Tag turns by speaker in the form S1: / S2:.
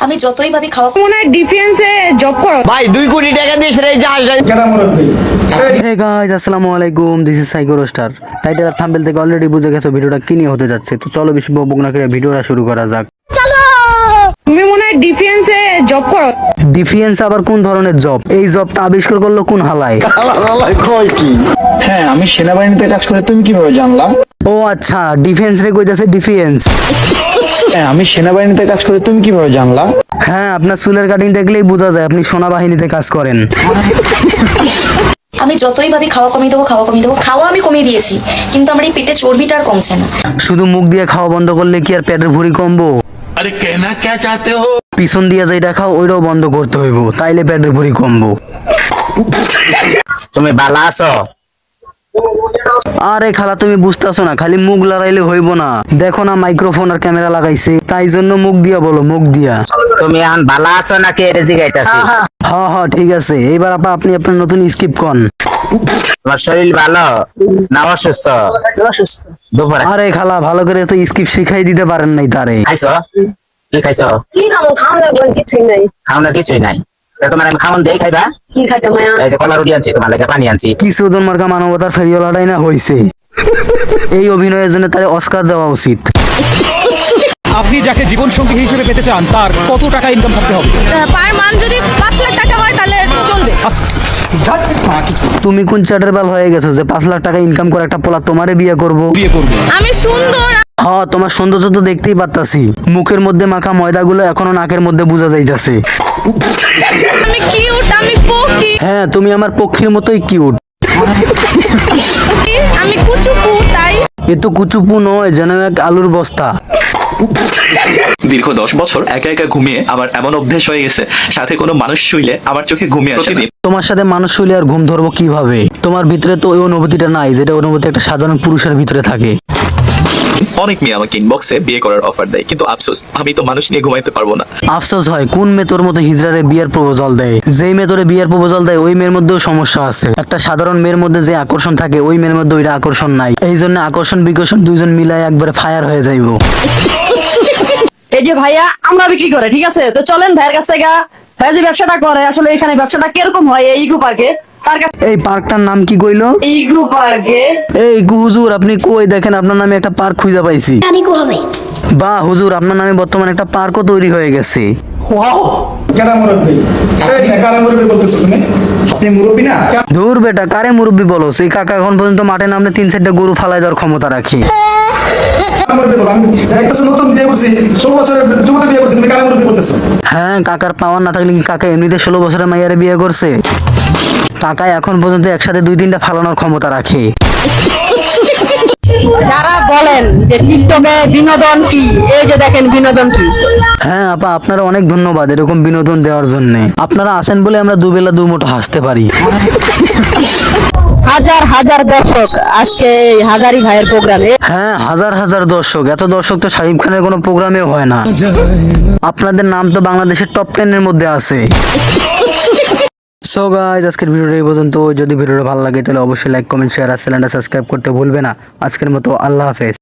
S1: আমি যতই ভাবি খাওয়া
S2: মনে হয় ডিফেন্সে জব করো।
S3: ভাই 2 কোটি টাকা দিয়ে সেটা এই জাহাজটা
S4: হে গাইস, আসসালামু আলাইকুম, this is psycho roaster. Title আর থাম্বনেল থেকে অলরেডি বুঝে গেছো ভিডিওটা কি নিয়ে হতে যাচ্ছে। তো চলো বেশি বকবক না করে ভিডিওটা শুরু করা যাক।
S2: তুমি মনে হয় ডিফেন্সে জব করো।
S4: ডিফেন্স আবার কোন ধরনের জব? এই জবটা আবিষ্কার করলো কোন হালায়?
S5: হ্যাঁ, আমি সেনাবাহিনীতে কাজ করে তুমি কিভাবে জানলা?
S4: ও আচ্ছা, ডিফেন্স রে কইতাছে ডিফেন্স।
S5: হ্যাঁ, আমি সেনাবাহিনীতে কাজ করে তুমি কিভাবে জানলা?
S4: হ্যাঁ, আপনার চুলের কাটিং দেখলেই বোঝা যায় আপনি সেনাবাহিনীতে কাজ করেন।
S1: আমি যতই ভাবি খাওয়া কমিয়ে দেবো খাওয়া আমি কমিয়ে দিয়েছি, কিন্তু আমার এই পেটে চর্বিটা আর কমছে না।
S4: শুধু মুখ দিয়ে খাওয়া বন্ধ করলে কি আর পেটের ভুঁড়ি কমবো?
S6: अरे कहना क्या चाहते हो?
S4: পিছন দিয়ে যেটা খাও ওইটাও বন্ধ করতে হইব, তাইলে পেটের ভুঁড়ি কমবো।
S3: তুমি ভালো আছো?
S4: আরে খালা, তুমি বুঝতেছো না, খালি মুখ লড়াইলে হইব না। দেখো না মাইক্রোফোন আর ক্যামেরা লাগাইছে, তাই জন্য মুখ দিয়া বলো, মুখ দিয়া।
S3: তুমি এখন ভালো আছো নাকি এটা জিগাইতাছি?
S4: হ্যাঁ হ্যাঁ ঠিক আছে, এইবার আপনি আপনার নতুন স্কিপ কন।
S3: তোমার শরীর ভালো না অসুস্থ? দুপুরে
S4: আরে খালা, ভালো করে তো স্কিপ শিখাই দিতে পারেন নাই তারে।
S3: খাইছো? কি খাইছো?
S7: কি খাবো? খাওয়া দাওয়া কিছুই নাই।
S3: খাওয়ানোর কিছুই নাই। তা তোমার আমি খাওয়ান দেই খাইবা?
S7: কি খাইতে মায়া?
S3: এই যে কলা রুটি আনছি তোমার লাগে, পানি আনছি।
S4: কিছু জন মার্কা মানবতার ফেরিওয়ালাটাই না হইছে। এই অভিনয়ের জন্য তারে অস্কার দেওয়া উচিত।
S8: আপনি যাকে জীবন সঙ্গী হিসেবে পেতে চান তার কত টাকা ইনকাম থাকতে হবে?
S2: পার মান্থ যদি 5 লাখ টাকা হয় তাহলে চলবে।
S4: তুমি কোন চ্যাটার বাল হয়ে গেছো যে 5 লাখ টাকা ইনকাম করে একটা পোলা তোমারে বিয়ে করব?
S8: বিয়ে করবো।
S2: আমি সুন্দর।
S4: হ্যাঁ, তোমার সৌন্দর্য তো দেখতেই পারতাছি। মুখের মধ্যে মাখা ময়দাগুলো এখনো নাকের মধ্যে বোঝা যাইতাছে।
S2: আমি কিউট, আমি পকি,
S4: হ্যাঁ, তুমি আমার পক্ষীর মতোই কিউট।
S2: আমি কুচুকু, তাই
S4: এ তো কুচুপু নয়, যেন এক আলুর বস্তা।
S9: দীর্ঘ 10 বছর একা একা ঘুমিয়ে আমার এমন অভ্যেস হয়ে গেছে, সাথে কোনো মানুষ শুইলে আমার চোখে ঘুমিয়ে আসে না।
S4: তোমার সাথে মানুষ হইলে আর ঘুম ধরবো কিভাবে? তোমার ভিতরে তো ওই অনুভূতিটা নাই, যেটা অনুভূতি একটা সাধারণ পুরুষের ভিতরে থাকে।
S9: অনেক মেয়ে আমাকে ইনবক্সে বিয়ে করার অফার দেয়, কিন্তু আফসোস আমি তো মানুষ নিয়ে ঘুমাইতে পারবো না।
S4: আফসোস হয়, কোন মেয়ে তোর মতো হিজড়ারে বিয়ের প্রপোজাল দেয়? যেই মেয়ে তোরে বিয়ের প্রপোজাল দেয় ওই মেয়ের মধ্যেও সমস্যা আছে। একটা সাধারণ মেয়ের মধ্যে যে আকর্ষণ থাকে ওই মেয়ের মধ্যে ওইটা আকর্ষণ নাই। এই জন্য আকর্ষণ বিকর্ষণ দুইজন মিলাই একবারে ফায়ার হয়ে যাইবো।
S7: এই যে ভাইয়া আমরা বিক্রি করে, ঠিক আছে? তো চলেন ভাইয়ের কাছ থেকে। ভাইয়া যে ব্যবসাটা করে, আসলে এখানে ব্যবসাটা কিরকম হয় এই ইকো পার্কে?
S4: এই পার্কটার নাম কি কইলো?
S7: ইকো পার্কে।
S4: এই হুজুর, আপনি কই? দেখেন আপনার নামে একটা পার্ক খুঁজে পাইছি। বা হুজুর, আপনার নামে বর্তমানে একটা পার্কও তৈরি হয়ে গেছে।
S5: আপনি মুরব্বী না?
S4: ধুর বেটা, কারে মুরব্বী বলো? সেই কাকা এখন পর্যন্ত মাঠে নামলে 3-4টা গরু ফালাই দেওয়ার ক্ষমতা রাখি। হ্যাঁ, কাকার পাওয়ার না থাকলে কি কাকা এমনিতে 16 বছরের মাইয়ারে বিয়ে করছে? কাকা এখন পর্যন্ত একসাথে 2-3টা ফালানোর ক্ষমতা রাখে।
S7: যারা বলেন যে টিকটকে বিনোদন কি, এই যে দেখেন বিনোদন কি।
S4: হ্যাঁ আপা, আপনারা অনেক ধন্যবাদ এরকম বিনোদন দেওয়ার জন্য। আপনারা আছেন বলে আমরা দুবেলা দুমুঠো হাসতে পারি।
S7: হাজার হাজার দর্শক আজকে এই হাজারি ভাইয়ের প্রোগ্রামে।
S4: হ্যাঁ, হাজার হাজার দর্শক। এত দর্শক তো শাহিব খানের কোনো প্রোগ্রামেও হয় না। আপনাদের নাম তো বাংলাদেশের টপ 10 এর মধ্যে আছে। সো গাইস, আজকের ভিডিওটা এই পর্যন্ত। যদি ভিডিওটা ভালো লাগে তাহলে অবশ্যই লাইক, কমেন্ট, শেয়ার আর চ্যানেলটা সাবস্ক্রাইব করতে ভুলবে না। আজকের মতো আল্লাহ হাফেজ।